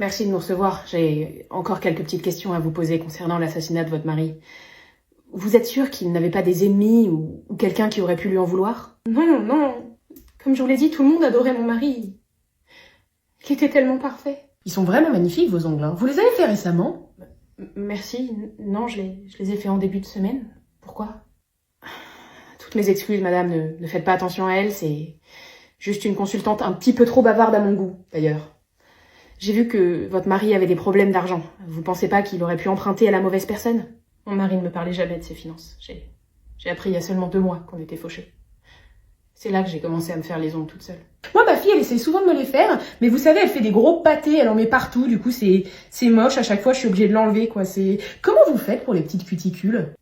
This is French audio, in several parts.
Merci de nous recevoir. J'ai encore quelques petites questions à vous poser concernant l'assassinat de votre mari. Vous êtes sûr qu'il n'avait pas des ennemis ou quelqu'un qui aurait pu lui en vouloir? Non. Comme je vous l'ai dit, tout le monde adorait mon mari. Il était tellement parfait. Ils sont vraiment magnifiques, vos ongles. Hein. Vous les avez fait récemment? Merci. Non, je les ai fait en début de semaine. Pourquoi? Toutes mes excuses, madame. Ne faites pas attention à elle. C'est juste une consultante un petit peu trop bavarde à mon goût, d'ailleurs. J'ai vu que votre mari avait des problèmes d'argent. Vous pensez pas qu'il aurait pu emprunter à la mauvaise personne? Mon mari ne me parlait jamais de ses finances. J'ai appris il y a seulement 2 mois qu'on était fauchés. C'est là que j'ai commencé à me faire les ongles toute seule. Moi, ma fille, elle essaie souvent de me les faire, mais vous savez, elle fait des gros pâtés, elle en met partout, du coup, c'est moche, à chaque fois, je suis obligée de l'enlever, quoi. Comment vous faites pour les petites cuticules?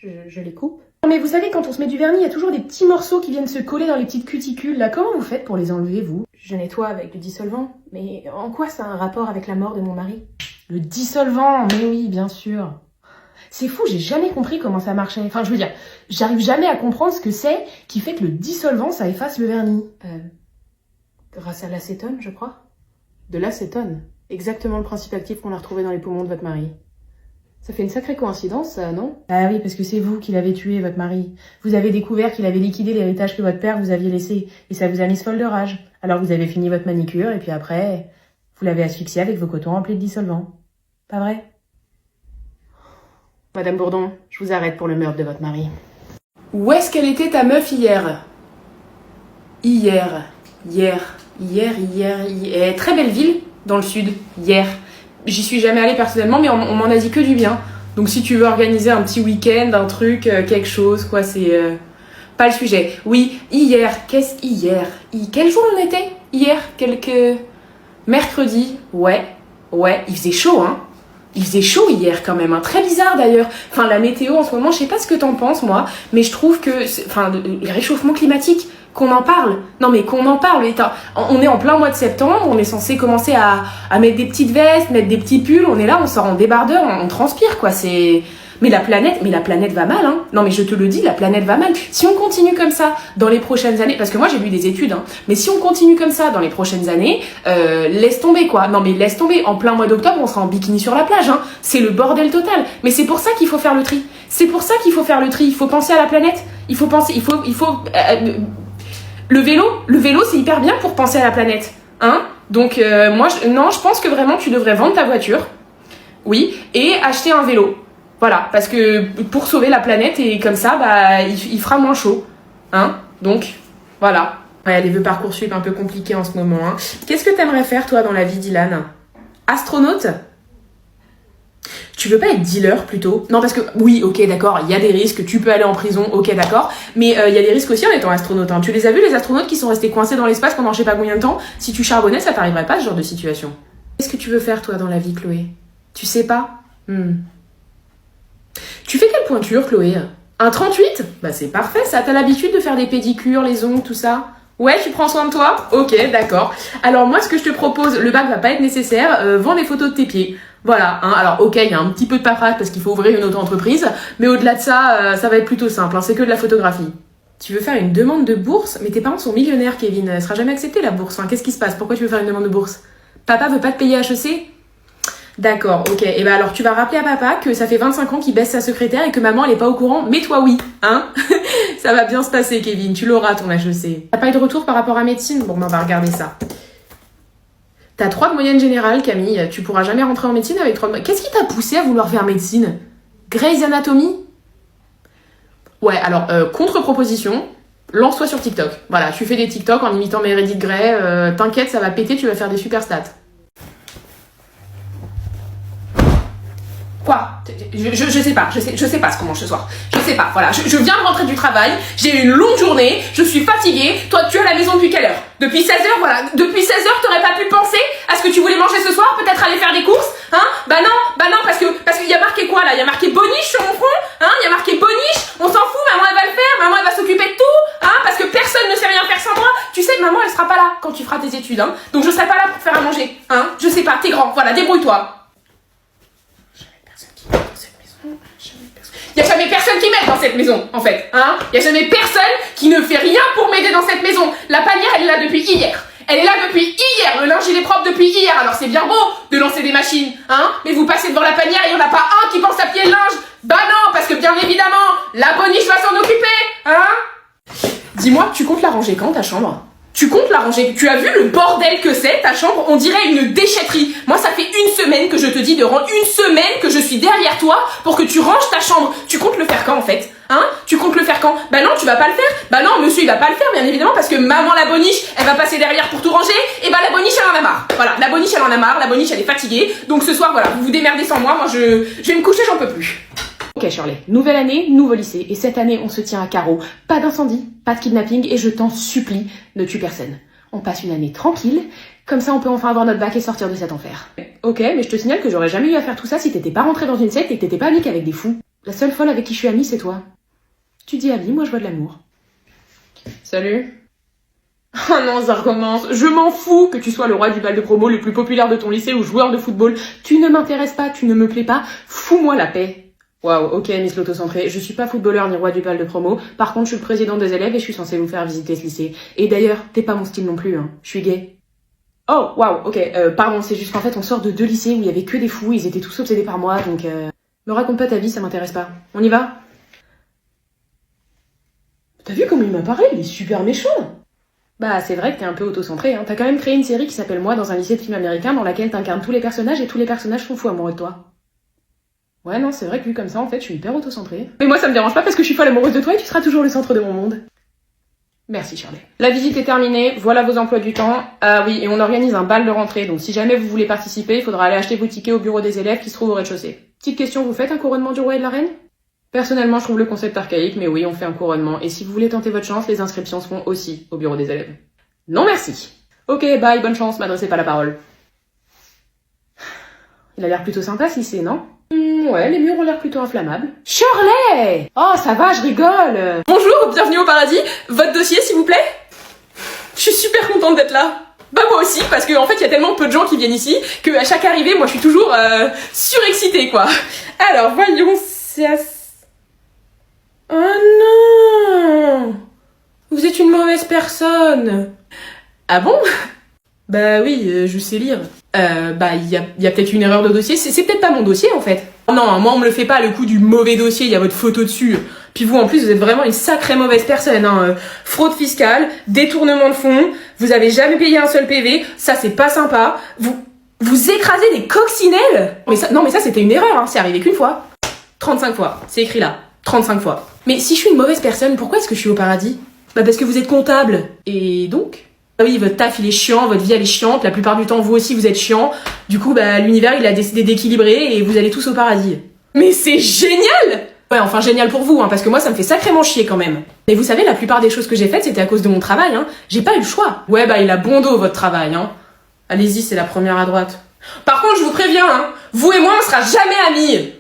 Je les coupe. Non, mais vous savez, quand on se met du vernis, il y a toujours des petits morceaux qui viennent se coller dans les petites cuticules, là. Comment vous faites pour les enlever, vous? Je nettoie avec du dissolvant, mais en quoi ça a un rapport avec la mort de mon mari? Le dissolvant, mais oui, bien sûr. C'est fou, j'ai jamais compris comment ça marchait. Enfin, je veux dire, j'arrive jamais à comprendre ce que c'est qui fait que le dissolvant, ça efface le vernis. Grâce à l'acétone, je crois. De l'acétone. Exactement le principe actif qu'on a retrouvé dans les poumons de votre mari. Ça fait une sacrée coïncidence, ça, non? Ah oui, parce que c'est vous qui l'avez tué, votre mari. Vous avez découvert qu'il avait liquidé l'héritage que votre père vous aviez laissé, et ça vous a mis folle de rage. Alors vous avez fini votre manicure, et puis après, vous l'avez asphyxié avec vos cotons remplis de dissolvant. Pas vrai? Madame Bourdon, je vous arrête pour le meurtre de votre mari. Où est-ce qu'elle était ta meuf hier? Hier. Très belle ville, dans le sud. Hier. J'y suis jamais allée personnellement, mais on m'en a dit que du bien. Donc si tu veux organiser un petit week-end, un truc, quelque chose, quoi, c'est pas le sujet. Oui, hier. Hier? Quel jour on était? Hier? Mercredi? Ouais, il faisait chaud, hein. Il faisait chaud hier quand même, hein. Très bizarre d'ailleurs. Enfin, la météo en ce moment, je sais pas ce que t'en penses moi, mais je trouve que, le réchauffement climatique, qu'on en parle. Non mais qu'on en parle. On est en plein mois de septembre, on est censé commencer à mettre des petites vestes, mettre des petits pulls, on est là, on sort en débardeur, on transpire quoi, c'est... Mais la planète va mal, hein. Non mais je te le dis, la planète va mal. Si on continue comme ça dans les prochaines années, parce que moi j'ai lu des études, hein, mais si on continue comme ça dans les prochaines années, laisse tomber quoi. Non mais laisse tomber. En plein mois d'octobre, on sera en bikini sur la plage, hein. C'est le bordel total. Mais c'est pour ça qu'il faut faire le tri. Il faut penser à la planète. Le vélo, c'est hyper bien pour penser à la planète, hein. Donc je pense que vraiment tu devrais vendre ta voiture, oui, et acheter un vélo. Voilà, parce que pour sauver la planète et comme ça, il fera moins chaud, hein. Donc, voilà. Ouais, les vœux Parcoursup un peu compliqués en ce moment, hein. Qu'est-ce que t'aimerais faire, toi, dans la vie, Dylan? Astronaute? Tu veux pas être dealer, plutôt? Non, parce que, oui, ok, d'accord, il y a des risques, tu peux aller en prison, ok, d'accord, mais il y a des risques aussi en étant astronaute, hein. Tu les as vus, les astronautes qui sont restés coincés dans l'espace pendant je sais pas combien de temps? Si tu charbonnais, ça t'arriverait pas, ce genre de situation. Qu'est-ce que tu veux faire, toi, dans la vie, Chloé? Tu sais pas? Tu fais quelle pointure, Chloé? Un 38? Bah c'est parfait, ça. T'as l'habitude de faire des pédicures, les ongles, tout ça? Ouais, tu prends soin de toi? Ok, d'accord. Alors moi, ce que je te propose, le bac va pas être nécessaire, vends les photos de tes pieds. Voilà, hein. Alors ok, il y a un petit peu de paperasse parce qu'il faut ouvrir une auto-entreprise, mais au-delà de ça, ça va être plutôt simple, hein. C'est que de la photographie. Tu veux faire une demande de bourse? Mais tes parents sont millionnaires, Kevin. Elle sera jamais acceptée, la bourse. Hein. Qu'est-ce qui se passe? Pourquoi tu veux faire une demande de bourse? Papa veut pas te payer HEC? D'accord, ok. Et ben alors tu vas rappeler à papa que ça fait 25 ans qu'il baisse sa secrétaire et que maman elle est pas au courant, mais toi oui, hein. Ça va bien se passer, Kevin, tu l'auras ton HEC. T'as pas eu de retour par rapport à médecine? Bon, on va regarder ça. T'as 3 de moyenne générale, Camille. Tu pourras jamais rentrer en médecine avec 3 de moyenne. Qu'est-ce qui t'a poussé à vouloir faire médecine? Grey's Anatomy? Ouais, alors, contre-proposition, lance-toi sur TikTok. Voilà, tu fais des TikTok en imitant Meredith Grey. T'inquiète, ça va péter, tu vas faire des super stats. Quoi? Je sais pas, je sais pas ce qu'on mange ce soir. Je sais pas, voilà, je viens de rentrer du travail, j'ai eu une longue journée, je suis fatiguée. Toi, tu es à la maison depuis quelle heure? Depuis 16h, voilà. Depuis 16h, t'aurais pas pu penser à ce que tu voulais manger ce soir? Peut-être aller faire des courses? Hein? Bah non, parce qu'il y a marqué quoi là? Il y a marqué boniche sur mon front? Hein? Il y a marqué boniche? On s'en fout, maman elle va le faire, maman elle va s'occuper de tout, hein? Parce que personne ne sait rien faire sans moi. Tu sais, maman elle sera pas là quand tu feras tes études, hein? Donc je serai pas là pour te faire à manger, hein? Je sais pas, t'es grand, voilà, débrouille-toi. Y a jamais personne qui m'aide dans cette maison, en fait, hein. Y a jamais personne qui ne fait rien pour m'aider dans cette maison. La panière, elle est là depuis hier. Elle est là depuis hier, le linge il est propre depuis hier, alors c'est bien beau de lancer des machines, hein, mais vous passez devant la panière et il n'y en a pas un qui pense à plier le linge. Bah non, parce que bien évidemment, la boniche va s'en occuper, hein. Dis-moi, tu comptes la ranger quand ta chambre? Tu comptes la ranger? Tu as vu le bordel que c'est, ta chambre? On dirait une déchetterie. Moi, ça fait une semaine que je te dis de rendre, une semaine que je suis derrière toi pour que tu ranges ta chambre. Tu comptes le faire quand, en fait? Hein? Tu comptes le faire quand? Bah non, tu vas pas le faire. Bah non, monsieur, il va pas le faire, bien évidemment, parce que maman la boniche, elle va passer derrière pour tout ranger, et bah la boniche, elle en a marre. Voilà, la boniche, elle en a marre, la boniche, elle est fatiguée. Donc ce soir, voilà, vous vous démerdez sans moi, je vais me coucher, j'en peux plus. Ok Shirley, nouvelle année, nouveau lycée, et cette année on se tient à carreau. Pas d'incendie, pas de kidnapping, et je t'en supplie, ne tue personne. On passe une année tranquille, comme ça on peut enfin avoir notre bac et sortir de cet enfer. Ok, mais je te signale que j'aurais jamais eu à faire tout ça si t'étais pas rentré dans une secte et que t'étais pas amie qu'avec des fous. La seule folle avec qui je suis amie, c'est toi. Tu dis ami, moi je vois de l'amour. Salut. Oh non, ça recommence. Je m'en fous que tu sois le roi du bal de promo le plus populaire de ton lycée ou joueur de football. Tu ne m'intéresses pas, tu ne me plais pas, fous-moi la paix. Waouh, ok Miss l'autocentrée, je suis pas footballeur ni roi du bal de promo, par contre je suis le président des élèves et je suis censée vous faire visiter ce lycée. Et d'ailleurs, t'es pas mon style non plus, hein, je suis gay. Oh, waouh, ok, pardon, c'est juste qu'en fait on sort de 2 lycées où il y avait que des fous, ils étaient tous obsédés par moi, donc me raconte pas ta vie, ça m'intéresse pas. On y va? T'as vu comment il m'a parlé? Il est super méchant. Bah c'est vrai que t'es un peu autocentré, hein, t'as quand même créé une série qui s'appelle Moi dans un lycée de films américains dans laquelle t'incarnes tous les personnages et tous les personnages sont fous amoureux de toi. Ouais, non, c'est vrai que vu comme ça, en fait, je suis hyper autocentrée. Mais moi, ça me dérange pas parce que je suis folle amoureuse de toi et tu seras toujours le centre de mon monde. Merci, Shirley. La visite est terminée, voilà vos emplois du temps. Ah oui, et on organise un bal de rentrée, donc si jamais vous voulez participer, il faudra aller acheter vos tickets au bureau des élèves qui se trouve au rez-de-chaussée. Petite question, vous faites un couronnement du roi et de la reine? Personnellement, je trouve le concept archaïque, mais oui, on fait un couronnement. Et si vous voulez tenter votre chance, les inscriptions seront aussi au bureau des élèves. Non, merci. Ok, bye, bonne chance, m'adressez pas la parole. Il a l'air plutôt sympa ce lycée, non? Ouais, les murs ont l'air plutôt inflammables. Shirley! Oh, ça va, je rigole! Bonjour, bienvenue au paradis. Votre dossier, s'il vous plaît? Je suis super contente d'être là. Bah moi aussi, parce qu'en fait, il y a tellement peu de gens qui viennent ici que à chaque arrivée, moi, je suis toujours surexcitée, quoi. Alors, voyons, c'est à... Oh non! Vous êtes une mauvaise personne. Ah bon? Bah oui, je sais lire. Bah il y a peut-être une erreur de dossier, c'est peut-être pas mon dossier en fait. Non, moi on me le fait pas le coup du mauvais dossier, il y a votre photo dessus. Puis vous en plus vous êtes vraiment une sacrée mauvaise personne, hein. Fraude fiscale, détournement de fonds, vous avez jamais payé un seul PV, ça c'est pas sympa. Vous écrasez des coccinelles. Mais ça c'était une erreur, hein. C'est arrivé qu'une fois. 35 fois, c'est écrit là, 35 fois. Mais si je suis une mauvaise personne, pourquoi est-ce que je suis au paradis? Bah parce que vous êtes comptable. Et donc? Ah oui, votre taf il est chiant, votre vie elle est chiante, la plupart du temps vous aussi vous êtes chiant. Du coup bah l'univers il a décidé d'équilibrer et vous allez tous au paradis. Mais c'est génial! Ouais, enfin génial pour vous, hein, parce que moi ça me fait sacrément chier quand même. Mais vous savez, la plupart des choses que j'ai faites c'était à cause de mon travail, hein. J'ai pas eu le choix. Ouais bah il a bon dos votre travail, hein. Allez-y, c'est la première à droite. Par contre je vous préviens, hein, vous et moi on sera jamais amis.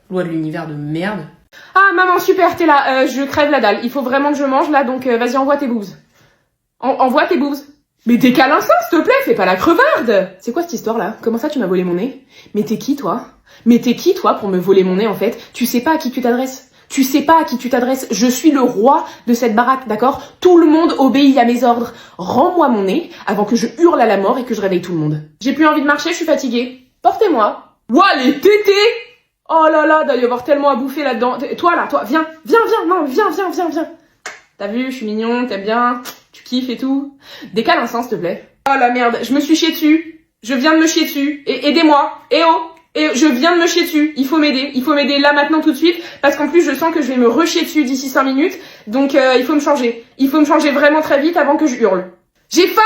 Loi de l'univers de merde. Ah maman, super, t'es là, je crève la dalle. Il faut vraiment que je mange là, donc vas-y, envoie tes boobs. Envoie tes boobs. Mais t'es câlin ça, s'il te plaît, fais pas la crevarde. C'est quoi cette histoire là? Comment ça tu m'as volé mon nez? Mais t'es qui toi? Mais t'es qui toi pour me voler mon nez en fait? Tu sais pas à qui tu t'adresses. Tu sais pas à qui tu t'adresses. Je suis le roi de cette baraque, d'accord? Tout le monde obéit à mes ordres. Rends-moi mon nez avant que je hurle à la mort et que je réveille tout le monde. J'ai plus envie de marcher, je suis fatiguée. Portez-moi. Ouah, les tétés! Oh là là, doit y avoir tellement à bouffer là-dedans. Toi là, toi, viens. Non, viens. T'as vu, je suis mignon, t'aimes bien, tu kiffes et tout. Décale un sens, s'il te plaît. Oh la merde, je me suis chié dessus. Je viens de me chier dessus. Et aidez-moi. Et je viens de me chier dessus. Il faut m'aider là maintenant tout de suite. Parce qu'en plus, je sens que je vais me rechier dessus d'ici 5 minutes. Donc, il faut me changer. Il faut me changer vraiment très vite avant que je hurle. J'ai faim!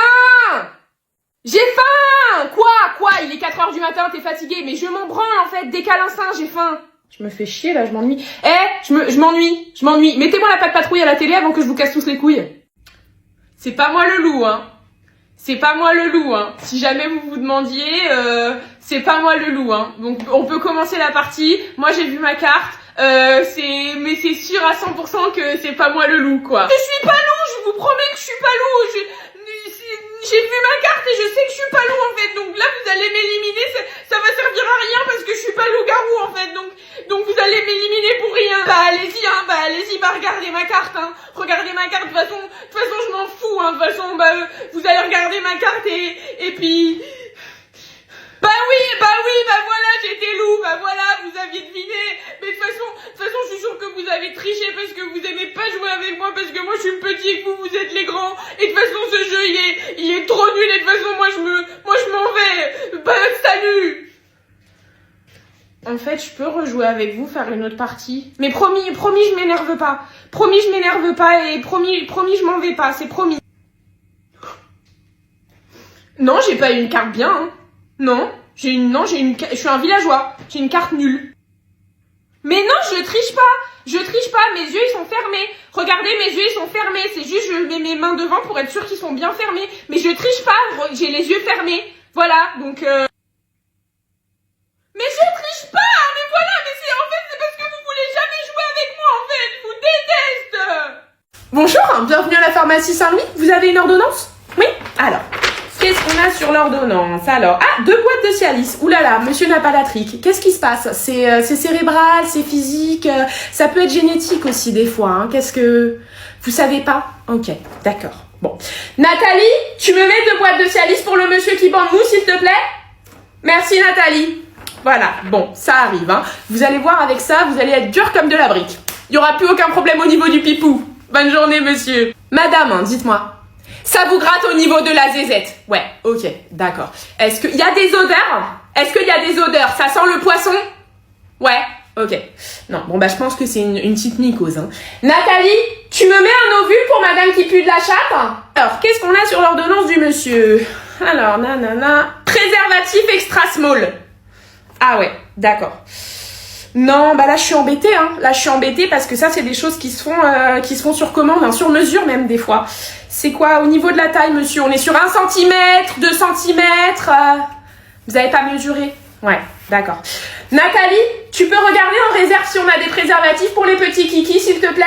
Quoi? Il est 4h du matin, t'es fatigué. Mais je m'en branle en fait. Décale un sein, j'ai faim. Je me fais chier là, je m'ennuie. Je m'ennuie. Mettez-moi la patte patrouille à la télé avant que je vous casse tous les couilles. C'est pas moi le loup, hein. Si jamais vous vous demandiez, c'est pas moi le loup, hein. Donc on peut commencer la partie. Moi j'ai vu ma carte. Mais c'est sûr à 100% que c'est pas moi le loup, quoi. Je suis pas loup, je vous promets que je suis pas loup. J'ai vu ma carte et je sais que je suis pas loup en fait. Donc là vous allez m'éliminer, ça va servir à rien parce que je suis pas loup-garou en fait. Donc Donc vous allez m'éliminer pour rien. Bah allez-y, regardez ma carte, hein. Regardez ma carte, de toute façon je m'en fous, hein. De toute façon, vous allez regarder ma carte et puis... Bah voilà, j'étais loup, bah voilà, vous aviez deviné. Mais de toute façon, je suis sûre que vous avez triché parce que vous aimez pas jouer avec moi, parce que moi je suis le petit et que vous êtes les grands. Et de toute façon, ce jeu, il est trop nul et de toute façon, moi je m'en vais. Bah, salut! En fait, je peux rejouer avec vous, faire une autre partie. Mais promis, je m'énerve pas. Promis, je m'énerve pas et promis, je m'en vais pas, c'est promis. Non, j'ai pas une carte bien, hein. Non, je suis un villageois. J'ai une carte nulle. Mais non, je triche pas. Mes yeux, ils sont fermés. Regardez, mes yeux, ils sont fermés. C'est juste, je mets mes mains devant pour être sûr qu'ils sont bien fermés. Mais je triche pas. J'ai les yeux fermés. Voilà, donc Mais je triche pas. Mais voilà, c'est parce que vous voulez jamais jouer avec moi, en fait. Je vous déteste. Bonjour, bienvenue à la pharmacie Saint-Louis. Vous avez une ordonnance? Oui. Alors, qu'est-ce qu'on a sur l'ordonnance? Alors, 2 boîtes de Cialis. Ouh là là, monsieur n'a pas la trique. Qu'est-ce qui se passe? C'est cérébral, c'est physique, ça peut être génétique aussi des fois, hein. Qu'est-ce que... Vous savez pas? Ok, d'accord. Bon. Nathalie, tu me mets 2 boîtes de Cialis pour le monsieur qui bande mou, s'il te plaît? Merci Nathalie. Voilà, bon, ça arrive, hein. Vous allez voir avec ça, vous allez être dur comme de la brique. Il y aura plus aucun problème au niveau du pipou. Bonne journée, monsieur. Madame, hein, dites-moi. Ça vous gratte au niveau de la zézette? Ouais, ok, d'accord. Est-ce qu'il y a des odeurs? Ça sent le poisson? Ouais, ok. Non, bon je pense que c'est une petite mycose, hein. Nathalie, tu me mets un ovule pour madame qui pue de la chatte? Alors, qu'est-ce qu'on a sur l'ordonnance du monsieur? Alors, nanana... Préservatif extra small. Ah ouais, d'accord. Non, là je suis embêtée, hein. Là je suis embêtée parce que ça c'est des choses qui se font sur commande, hein, sur mesure même des fois. C'est quoi au niveau de la taille, monsieur? On est sur 1 cm, 2 cm. Vous avez pas mesuré? Ouais, d'accord. Nathalie, tu peux regarder en réserve si on a des préservatifs pour les petits kikis, s'il te plaît?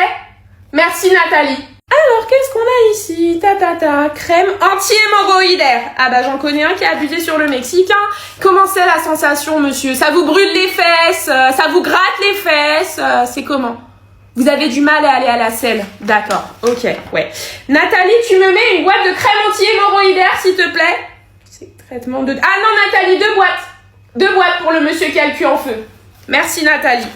Merci Nathalie. Alors, qu'est-ce qu'on a ici? Crème anti-hémorroïdaire. Ah j'en connais un qui a abusé sur le Mexique, hein. Comment c'est la sensation, monsieur? Ça vous brûle les fesses? Ça vous gratte les fesses? C'est comment? Vous avez du mal à aller à la selle? D'accord, ok, ouais. Nathalie, tu me mets une boîte de crème anti-hémorroïdaire, s'il te plaît? C'est traitement de... Ah non, Nathalie, 2 boîtes. 2 boîtes pour le monsieur qui a le cul en feu. Merci, Nathalie.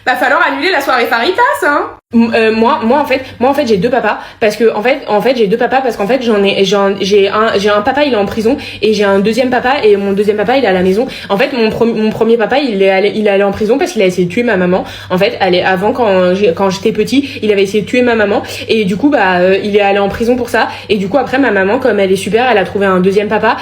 Va falloir annuler la soirée Faritas, hein. Moi en fait j'ai 2 papas parce que en fait j'ai 2 papas parce qu'en fait j'ai un papa, il est en prison et j'ai un deuxième papa et mon deuxième papa il est à la maison. En fait mon premier papa il est allé en prison parce qu'il a essayé de tuer ma maman. En fait avant quand j'étais petit, il avait essayé de tuer ma maman et du coup il est allé en prison pour ça et du coup après ma maman comme elle est super, elle a trouvé un deuxième papa.